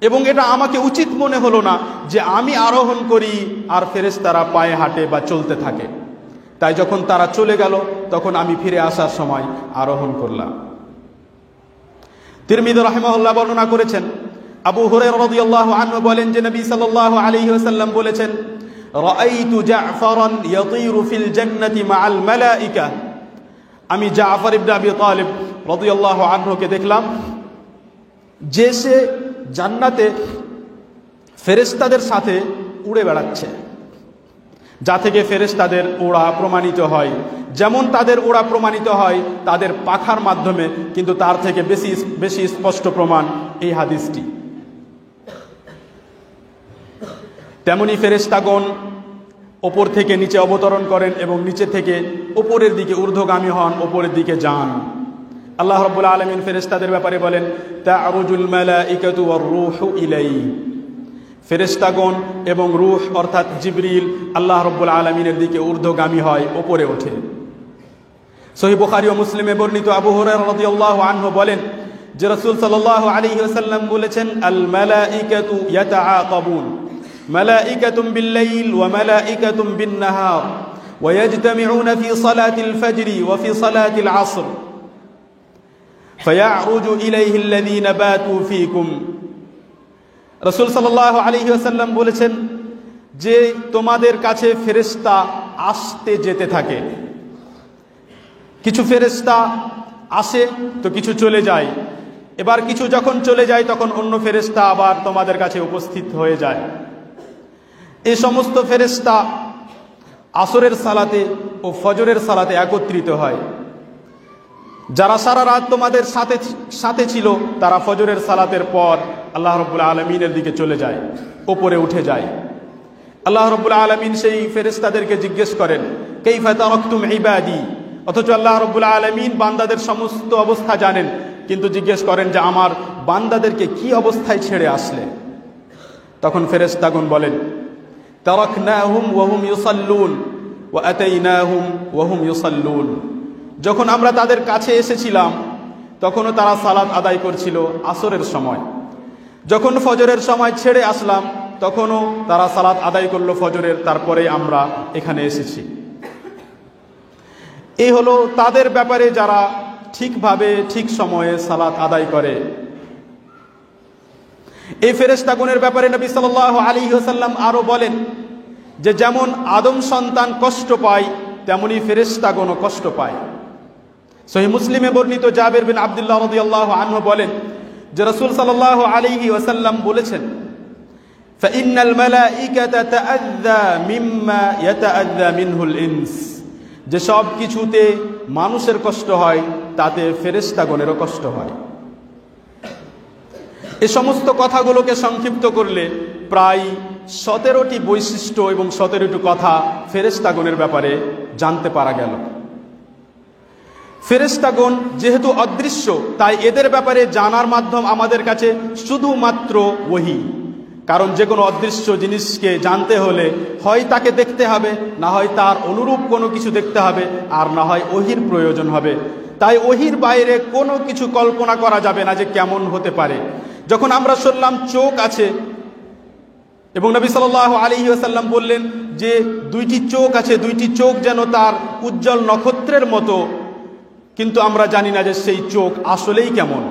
এবং এটা আমাকে উচিত মনে হলো না যে আমি আরোহণ করি আর ফেরেশতারা পায়ে হাঁটে বা চলতে থাকে। তাই যখন তারা চলে গেল, তখন আমি ফিরে আসার সময় আরোহণ করলাম। তিরমিজি রাহিমাহুল্লাহ বর্ণনা করেছেন, আবু হুরায়রা রাদিয়াল্লাহু আনহু বলেন যে নবী সাল্লাল্লাহু আলাইহি ওয়াসাল্লাম বলেছেন, রাআইতু জাফরান ইয়াতিরু ফিল জান্নাতি মাআল মালাইকা। আমি জাফর ইবনে আবি তালিব রাদিয়াল্লাহু আনহুকে দেখলাম যে সে জান্নাতে ফেরেশতাদের সাথে উড়ে বেড়াচ্ছে, যা থেকে ফেরেশতাদের ওড়া প্রমাণিত হয়। যেমন তাদের ওড়া প্রমাণিত হয় তাদের পাখার মাধ্যমে, কিন্তু তার থেকে বেশি স্পষ্ট প্রমাণ এই হাদিসটি। তেমনি ফেরেশতাগণ ওপর থেকে নিচে অবতরণ করেন এবং নিচে থেকে ওপরের দিকে ঊর্ধ্বগামী হন, ওপরের দিকে যান। আল্লাহ রাব্বুল আলামিন ফেরেশতাদের ব্যাপারে বলেন, তা'রুজুল মালাইকাতু ওয়ার রূহু ইলাইহি। ফেরেশতাগণ এবং রূহ অর্থাৎ জিবরিল আল্লাহ রাব্বুল আলামিনের দিকে ঊর্ধ্বগামী হয়, ওপরে ওঠে। সহিহ বুখারী ও মুসলিমে বর্ণিত আবু হুরায়রা রাদিয়াল্লাহু আনহু বলেন যে রাসূল সাল্লাল্লাহু আলাইহি ওয়াসাল্লাম বলেছেন, আল মালাইকাতু ইয়াতাআকাবুন মালাইকাতুম বিল-লাইল ওয়া মালাইকাতুম বিন-নাহার ওয়া ইয়াজতামিউনা ফি সালাতিল ফাজরি ওয়া ফি সালাতিল আসর ফায়া'রুজু ইলাইহি আল্লাযীনা বাতু ফীকুম। রাসূল সাল্লাল্লাহু আলাইহি ওয়াসাল্লাম বলেছেন যে তোমাদের কাছে ফেরেশতা আসতে যেতে থাকে। কিছু ফেরেশতা আসে তো কিছু চলে যায়, এবার কিছু যখন চলে যায় তখন অন্য ফেরেশতা আবার তোমাদের কাছে উপস্থিত হয়ে যায়। এই সমস্ত ফেরেশতা আসরের সালাতে ও ফজরের সালাতে একত্রিত হয়। যারা সারা রাত তোমাদের সাথে ছিল তারা ফজরের সালাতের পর আল্লাহ রাব্বুল আলামিনের দিকে চলে যায়, উপরে উঠে যায়। আল্লাহ রাব্বুল আলামিন সেই ফেরেশতাদেরকে জিজ্ঞেস করেন, কাইফা তারাকতুম ইবাদি। অথচ আল্লাহ রাব্বুল আলামিন বান্দাদের সমস্ত অবস্থা জানেন, কিন্তু জিজ্ঞেস করেন যে আমার বান্দাদেরকে কি অবস্থায় ছেড়ে আসলে। তখন ফেরেশতাগণ বলেন, তারাকনাহুম ওয়া হুম ইউসাল্লুন ওয়া আতাইনাহুম ওয়া হুম ইউসাল্লুন। যখন আমরা তাদের কাছে এসেছিলাম তখনও তারা সালাত আদায় করছিল আসরের সময়, যখন ফজরের সময় ছেড়ে আসলাম তখনও তারা সালাত আদায় করলো ফজরের, তারপরে আমরা এখানে এসেছি। এই হলো তাদের ব্যাপারে যারা ঠিকভাবে ঠিক সময়ে সালাত আদায় করে। এই ফেরেশতাগণের ব্যাপারে নবী সাল্লাল্লাহু আলাইহি ওয়াসাল্লাম আরো বলেন যে যেমন আদম সন্তান কষ্ট পায় তেমনি ফেরেশতাগণও কষ্ট পায়। সহিহ মুসলিমে বর্ণিত জাবের বিন আব্দুল্লাহ রাদিয়াল্লাহু আনহু বলেন যে রাসূল সাল্লাল্লাহু আলাইহি ওয়াসাল্লাম বলেছেন, ফাইন্নাল মালাইকাতা তাআযযা মিম্মা ইয়াতাআযযা মিনহুল ইনস। যে সব কিছুতে মানুষের কষ্ট হয় তাতে ফেরেশতাগণেরও কষ্ট হয়। এই সমস্ত কথাগুলোকে সংক্ষিপ্ত করলে প্রায় 17টি বৈশিষ্ট্য এবং 17টি কথা ফেরেশতাগণের ব্যাপারে জানতে পারা গেল। ফেরেশতাগণ যেহেতু অদৃশ্য তাই এদের ব্যাপারে জানার মাধ্যম আমাদের কাছে শুধুমাত্র ওহী। কারণ যে কোনো অদৃশ্য জিনিসকে জানতে হলে হয় তাকে দেখতে হবে, না হয় তার অনুরূপ কোনো কিছু দেখতে হবে, আর না হয় ওহীর প্রয়োজন হবে। তাই ওহীর বাইরে কোনো কিছু কল্পনা করা যাবে না যে কেমন হতে পারে। যখন আমরা শুনলাম চোখ আছে এবং নবী সাল্লাল্লাহু আলাইহি ওয়াসাল্লাম বললেন যে দুইটি চোখ আছে, দুইটি চোখ যেন তার উজ্জ্বল নক্ষত্রের মতো, কিন্তু আমরা জানি না যে সেই চোখ আসলেই কেমন।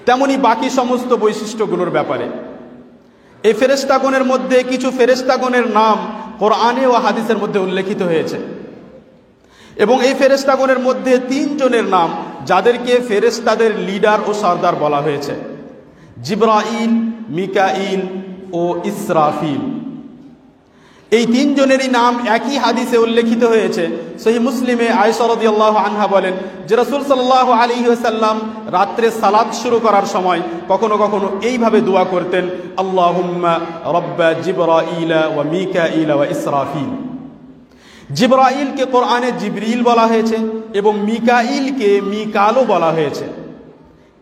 তেমনি বাকি সমস্ত বৈশিষ্ট্যগুলোর ব্যাপারে এই ফেরেশতাগণের মধ্যে কিছু ফেরেশতাগণের নাম কোরআনে ও হাদিসের মধ্যে উল্লেখিত হয়েছে এবং এই ফেরেশতাগণের মধ্যে 3 জনের নাম যাদেরকে ফেরেশতাদের লিডার ও সর্দার বলা হয়েছে, জিবরাইল, মিকাইল ও ইসরাফিল। এই 3 জনেরই নাম একই হাদিসে উল্লেখিত হয়েছে। সহিহ মুসলিমে আয়েশা রাদিয়াল্লাহু আনহা বলেন যে রাসূল সাল্লাল্লাহু আলাইহি ওয়াসাল্লাম রাত্রে সালাত শুরু করার সময় কখনো কখনো এইভাবে দোয়া করতেন, আল্লাহুম্মা রাব্বা জিবরাইলা ওয়া মিকাইলা ওয়া ইসরাফিল। জিবরাইলকে কোরআনে জিবরিল বলা হয়েছে এবং মিকাইলকে মিকালও বলা হয়েছে।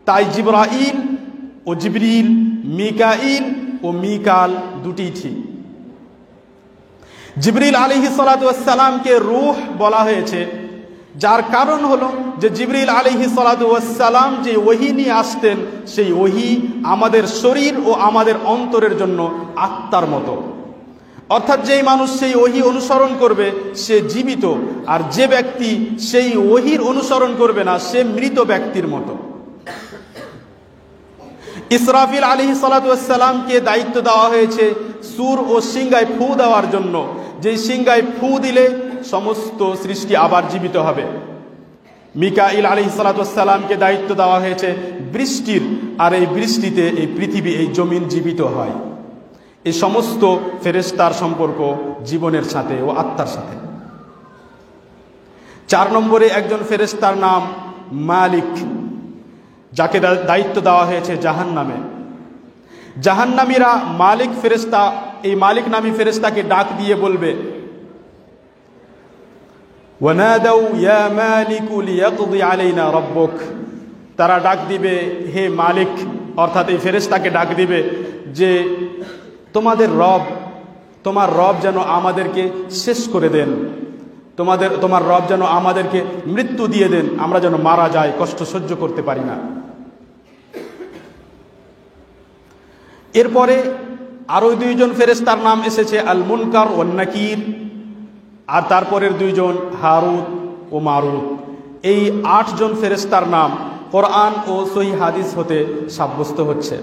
তাই জিবরাইল ও জিবরিল, মিকাইল ও মিকাল দুটিই ঠিক। জিবরিল আলাইহিস সালাতু ওয়াস সালামকে রূহ বলা হয়েছে, যার কারণ হলো যে জিবরিল আলাইহিস সালাতু ওয়াস সালাম যে ওহী নিয়ে আসতেন সেই ওহী আমাদের শরীর ও আমাদের অন্তরের জন্য আত্মার মতো। অর্থাৎ যেই মানুষ সেই ওহী অনুসরণ করবে সে জীবিত, আর যে ব্যক্তি সেই ওহীর অনুসরণ করবে না সে মৃত ব্যক্তির মতো। ইসরাফিল আলাইহিস সালাতু ওয়াস সালামকে দায়িত্ব দেওয়া হয়েছে সূর ও সিংগায় ফু দেওয়ার জন্য, যেই সিংগায় ফু দিলে সমস্ত সৃষ্টি আবার জীবিত হবে। মিকাইল আলাইহিস সালাতু ওয়াস সালামকে দায়িত্ব দেওয়া হয়েছে বৃষ্টির, আর এই বৃষ্টিতে এই পৃথিবী, এই জমিন জীবিত হয়। এই সমস্ত ফেরেশতার সম্পর্ক জীবনের সাথে ও আত্মার সাথে। 4 নম্বরে একজন ফেরেশতার নাম মালিক, যাকে দায়িত্ব দেওয়া হয়েছে জাহান্নামে। জাহান্নামীরা মালিক ফেরেশতা, এই মালিক নামী ফেরেশতাকে ডাক দিয়ে বলবে, ওয়ানাদাউ ইয়া মালিকু লিয়াকদি আলাইনা রাব্বুক। তারা ডাক দিবে, হে মালিক, অর্থাৎ এই ফেরেশতাকে ডাক দিবে যে তোমার রব যেন আমাদেরকে শেষ করে দেন, তোমার রব যেন আমাদেরকে মৃত্যু দিয়ে দেন, আমরা যেন মারা যাই, কষ্ট সহ্য করতে পারি না। এরপরে আরো 2 জন ফেরেশতার নাম এসেছে আল মুনকার ওয়ান নাকির, আর তারপরের 2 জন হারুত ও মারুত। এই 8 জন ফেরেশতার নাম কোরআন ও সহিহ হাদিস হতে সাব্যস্ত হচ্ছে।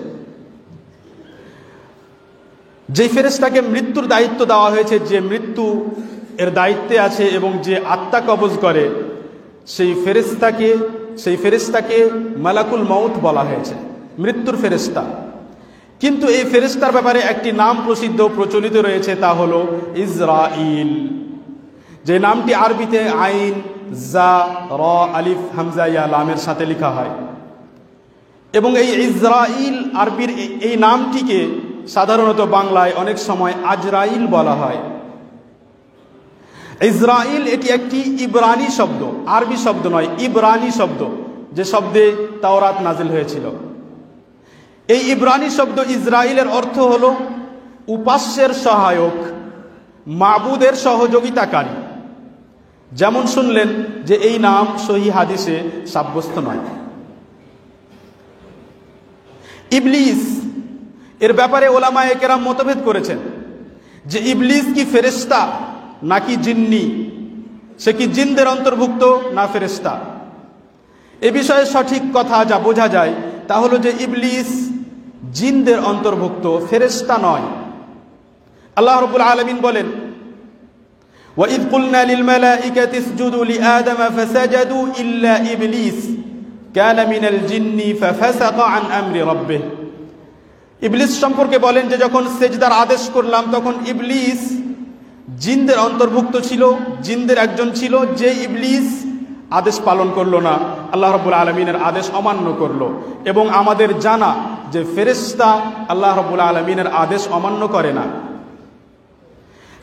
যে ফেরেশতাকে মৃত্যুর দায়িত্ব দেওয়া হয়েছে, যে মৃত্যু এর দায়িত্বে আছে এবং যে আত্মা কবজ করে, সেই ফেরেশতাকে মালাকুল মউত বলা হয়েছে, মৃত্যুর ফেরেশতা। কিন্তু এই ফেরেশতার ব্যাপারে একটি নাম প্রচলিত রয়েছে, তা হলো ইসরাইল, যে নামটি আরবিতে আইন, জা, র, আলিফ, হামজা, ইয়া, লামের সাথে লেখা হয়। এবং এই ইসরাইল আরবির এই নামটিকে সাধারণত বাংলায় অনেক সময় আজরাইল বলা হয়। ইসরাইল এটি একটি ইব্রানি শব্দ, আরবি শব্দ নয়, ইব্রানি শব্দ, যে শব্দে তাওরাত নাজিল হয়েছিল। এই ইব্রানি শব্দ ইসরাইলের অর্থ হলো উপাস্যের সহায়ক, মাবুদের সহযোগিতাকারী। যেমন শুনলেন যে এই নাম সহিহ হাদিসে সাব্যস্ত নয়। ইবলিস, এর ব্যাপারে ওলামায়ে কেরাম মতভেদ করেছেন যে ইবলিস কি ফেরেশতা নাকি জিন্নি, সে কি জিনদের অন্তর্ভুক্ত না ফেরেশতা। এ বিষয়ে সঠিক কথা যা বোঝা যায় তা হলো যে ইবলিস জিনদের অন্তর্ভুক্ত, ফেরেশতা নয়। আল্লাহ রাব্বুল আলামিন বলেন, وَإِذْ قُلْنَا لِلْمَلَائِكَةِ اسْجُدُوا لِآدَمَ فَسَجَدُوا إِلَّا إِبْلِيسَ كَانَ مِنَ الْجِنِّ فَفَسَقَ عَنْ أَمْرِ رَبِّهِ। ইবলিস সম্পর্কে বলেন যে যখন সেজদার আদেশ করলাম তখন ইবলিস জিনদের অন্তর্ভুক্ত ছিল, জিনদের একজন ছিল, যে ইবলিস আদেশ পালন করলো না, আল্লাহ রাব্বুল আলামিনের আদেশ অমান্য করলো। এবং আমাদের জানা যে ফেরেশতা আল্লাহ রাব্বুল আলামিনের আদেশ অমান্য করে না।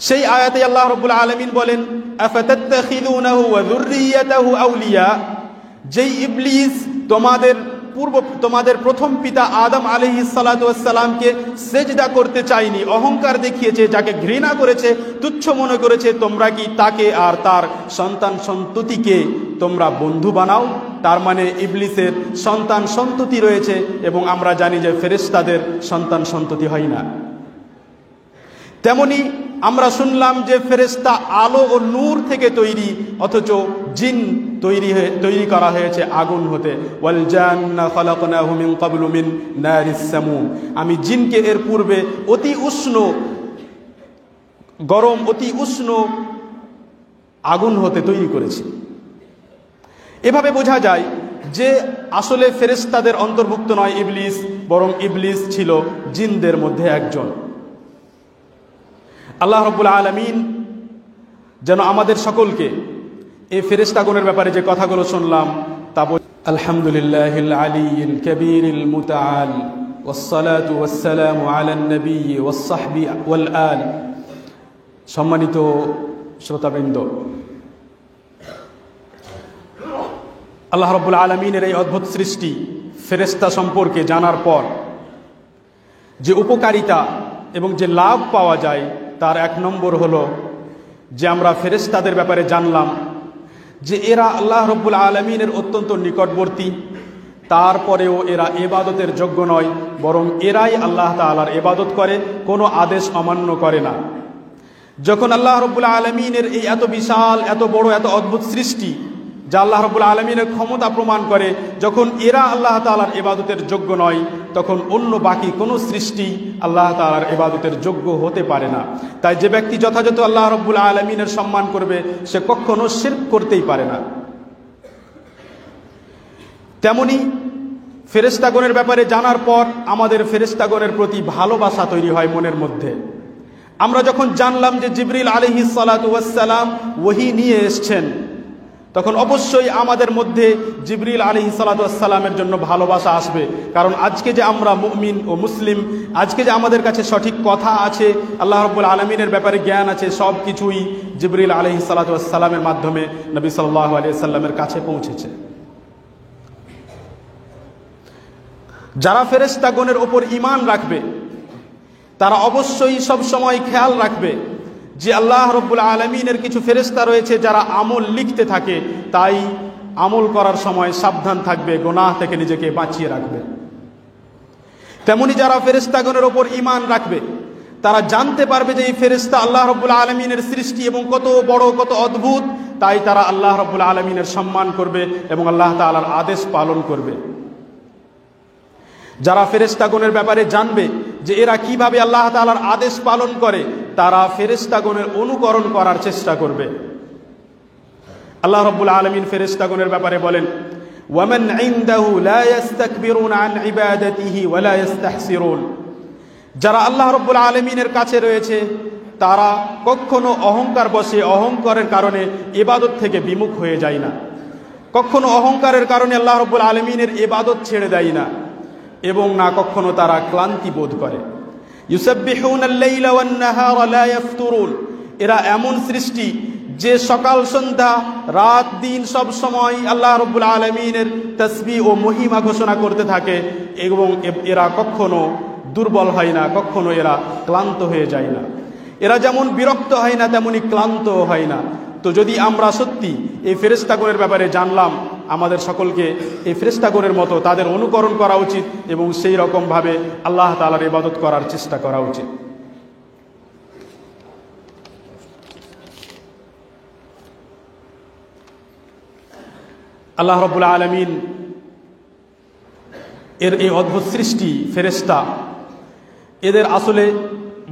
সেই আয়াতে আল্লাহ রাব্বুল আলামিন বলেন, আফাতাত্তাখিযুনাহু ওয়া যুররিয়াতাহু আউলিয়া, যেই ইবলিস তোমাদের প্রথম পিতা আদম আলাইহিস সালাতু ওয়াস সালামকে সেজদা করতে চায়নি, অহংকার দেখিয়েছে, যাকে ঘৃণা করেছে, তুচ্ছ মনে করেছে, তোমরা কি তাকে আর তার সন্তান সন্ততিকে তোমরা বন্ধু বানাও? তার মানে ইবলিসের সন্তান সন্ততি রয়েছে, এবং আমরা জানি যে ফেরেশতাদের সন্তান সন্ততি হয় না। তেমনি আমরা শুনলাম যে ফেরেশতা আলো ও নূর থেকে তৈরি, অথচ জিন তৈরি করা হয়েছে আগুন হতে। ওয়াল জান্না খালাকনাহু মিন ক্বাবলু মিন নারিস সামুম, আমি জিনকে এর পূর্বে অতি উষ্ণ গরম, অতি উষ্ণ আগুন হতে তৈরি করেছি। এভাবে বোঝা যায় যে আসলে ফেরেশতাদের অন্তর্ভুক্ত নয় ইবলিস, বরং ইবলিস ছিল জিনদের মধ্যে একজন। আল্লাহ রাব্বুল আলামিন যেন আমাদের সকলকে এই ফেরেশতাগণের ব্যাপারে যে কথাগুলো শুনলাম তা আলহামদুলিল্লাহিল আলিয়্যিল কাবীরিল মুতাআল ওয়াসসালাতু ওয়াসসালামু আলান নবী ওয়াস সাহবি ওয়াল আল। সম্মানিত শ্রোতাবৃন্দ, আল্লাহ রাব্বুল আলামিনের এই অদ্ভুত সৃষ্টি ফেরেশতা সম্পর্কে জানার পর যে উপকারিতা এবং যে লাভ পাওয়া যায় তার 1 নম্বর হলো যে আমরা ফেরেশতাদের ব্যাপারে জানলাম যে এরা আল্লাহ রাব্বুল আলামিনের অত্যন্ত নিকটবর্তী, তারপরেও এরা ইবাদতের যোগ্য নয়, বরং এরাই আল্লাহ তাআলার ইবাদত করে, কোনো আদেশ অমান্য করে না। যখন আল্লাহ রাব্বুল আলামিনের এই এত বিশাল, এত বড়, এত অদ্ভুত সৃষ্টি যা আল্লাহ রাব্বুল আলামিনের ক্ষমতা প্রমাণ করে, যখন এরা আল্লাহ তাআলার ইবাদতের যোগ্য নয়, তখন অন্য বাকি কোনো সৃষ্টি আল্লাহ তাআলার ইবাদতের যোগ্য হতে পারে না। তাই যে ব্যক্তি যথাযথ আল্লাহ রাব্বুল আলামিনের সম্মান করবে সে কখনো শিরক করতেই পারে না। তেমনি ফেরেশতাগণের ব্যাপারে জানার পর আমাদের ফেরেশতাগণের প্রতি ভালোবাসা তৈরি হয় মনের মধ্যে। আমরা যখন জানলাম যে জিবরিল আলাইহিস সালাতু ওয়াস সালাম ওহী নিয়ে এসেছেন, তখন অবশ্যই আমাদের মধ্যে জিবরিল আলাইহিস সালাতু ওয়াস সালামের জন্য ভালোবাসা আসবে। কারণ আজকে যে আমরা মুমিন ও মুসলিম, আজকে যে আমাদের কাছে সঠিক কথা আছে, আল্লাহ রাব্বুল আলামিনের ব্যাপারে জ্ঞান আছে, সব কিছুই জিবরিল আলাইহিস সালাতু ওয়াস সালামের মাধ্যমে নবী সাল্লাল্লাহু আলাইহি সাল্লামের কাছে পৌঁছেছে। যারা ফেরেশতাগণের ওপর ঈমান রাখবে তারা অবশ্যই সব সময় খেয়াল রাখবে যে আল্লাহ রাব্বুল আলামিনের কিছু ফেরেশতা রয়েছে যারা আমল লিখতে থাকে, তাই আমল করার সময় সাবধান থাকবে, গুনাহ থেকে নিজেকে বাঁচিয়ে রাখবে। তেমনি যারা ফেরেশতাগণের ওপর ঈমান রাখবে তারা জানতে পারবে যে এই ফেরেশতা আল্লাহ রাব্বুল আলামিনের সৃষ্টি এবং কত বড়, কত অদ্ভুত, তাই তারা আল্লাহ রাব্বুল আলামিনের সম্মান করবে এবং আল্লাহ তাআলার আদেশ পালন করবে। যারা ফেরেশতাগণের ব্যাপারে জানবে যে এরা কিভাবে আল্লাহ তাআলার আদেশ পালন করে, তারা ফেরেশতাগণের অনুকরণ করার চেষ্টা করবে। আল্লাহ রাব্বুল আলামিন ফেরেশতাগণের ব্যাপারে বলেন, ওয়ামান ইনদাহু লা ইস্তাকবিরুনা আন ইবাদাতিহি ওয়া লা ইস্তাহসিরুন। যারা আল্লাহ রাব্বুল আলামিনের কাছে রয়েছে তারা কখনো অহংকার বশে, অহংকারের কারণে ইবাদত থেকে বিমুখ হয়ে যায় না, কখনো অহংকারের কারণে আল্লাহ রাব্বুল আলামিনের ইবাদত ছেড়ে দেয় না, এবং না কখনো তারা ক্লান্তি বোধ করে। ইউসাব্বিহুনাল লাইলা ওয়ান নাহারা লা ইয়াফতুরুন। এরা এমন সৃষ্টি যে সকাল সন্ধ্যা রাত দিন সব সময় আল্লাহ রাব্বুল আলামিনের তাসবিহ ও মহিমা ঘোষণা করতে থাকে, এবং এরা কখনো দুর্বল হয় না, কখনো এরা ক্লান্ত হয়ে যায় না। এরা যেমন বিরক্ত হয় না তেমনি ক্লান্ত হয় না। তো যদি আমরা সত্যি এই ফেরেশতাগণের ব্যাপারে জানলাম, আমাদের সকলকে এই ফেরেশতাগণের মতো তাদের অনুকরণ করা উচিত এবং সেই রকমভাবে আল্লাহ তাআলার ইবাদত করার চেষ্টা করা উচিত। আল্লাহ রাব্বুল আলামিন এর এই অদ্ভুত সৃষ্টি ফেরেশতা, এদের আসলে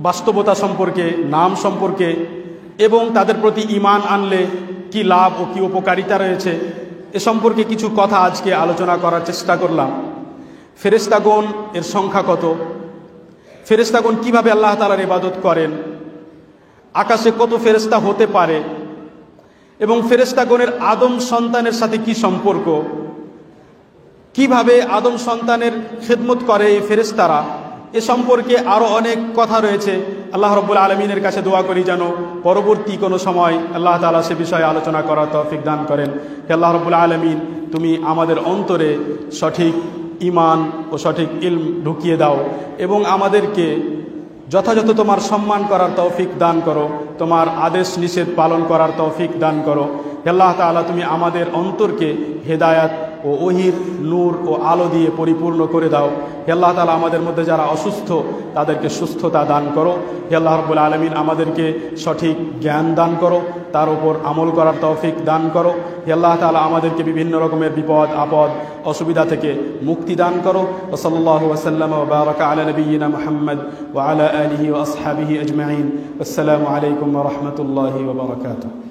বাস্তবতা সম্পর্কে, নাম সম্পর্কে এবং তাদের প্রতি ঈমান আনলে কি লাভ ও কি উপকারিতা রয়েছে এ সম্পর্কে কিছু কথা আজকে আলোচনা করার চেষ্টা করলাম। ফেরেশতাগণ এর সংখ্যা কত, ফেরেশতাগণ কিভাবে আল্লাহ তাআলার ইবাদত করেন, আকাশে কত ফেরেশতা হতে পারে, এবং ফেরেশতাগণের আদম সন্তানের সাথে কি সম্পর্ক, কিভাবে আদম সন্তানের খেদমত করে এই ফেরেশতারা, এ সম্পর্কে আরও অনেক কথা রয়েছে। আল্লাহ রাব্বুল আলামিনের কাছে দোয়া করি যেন পরবর্তী কোনো সময় আল্লাহ তাআলা সে বিষয়ে আলোচনা করার তৌফিক দান করেন। হে আল্লাহ রাব্বুল আলামিন, তুমি আমাদের অন্তরে সঠিক ঈমান ও সঠিক ইলম ঢুকিয়ে দাও এবং আমাদেরকে যথাযথ তোমার সম্মান করার তৌফিক দান করো, তোমার আদেশ নিষেধ পালন করার তৌফিক দান করো। হে আল্লাহ তাআলা, তুমি আমাদের অন্তরকে হেদায়াত ও ওহির নূর ও আলো দিয়ে পরিপূর্ণ করে দাও। হে আল্লাহ তাআলা, আমাদের মধ্যে যারা অসুস্থ তাদেরকে সুস্থতা দান করো। হে আল্লাহ রাব্বুল আলামিন, আমাদেরকে সঠিক জ্ঞান দান করো, তার উপর আমল করার তৌফিক দান করো। হে আল্লাহ তাআলা, আমাদেরকে বিভিন্ন রকমের বিপদ আপদ অসুবিধা থেকে মুক্তি দান করো। ওয়া সাল্লাল্লাহু ওয়া সাল্লামা ওয়া বারাকা আলা নবিয়িনা মুহাম্মদ ওয়া আলা আলিহি ওয়া আসহাবিহি আজমাইন। আসসালামু আলাইকুম ওয়া রাহমাতুল্লাহি ওয়া বারাকাতুহু।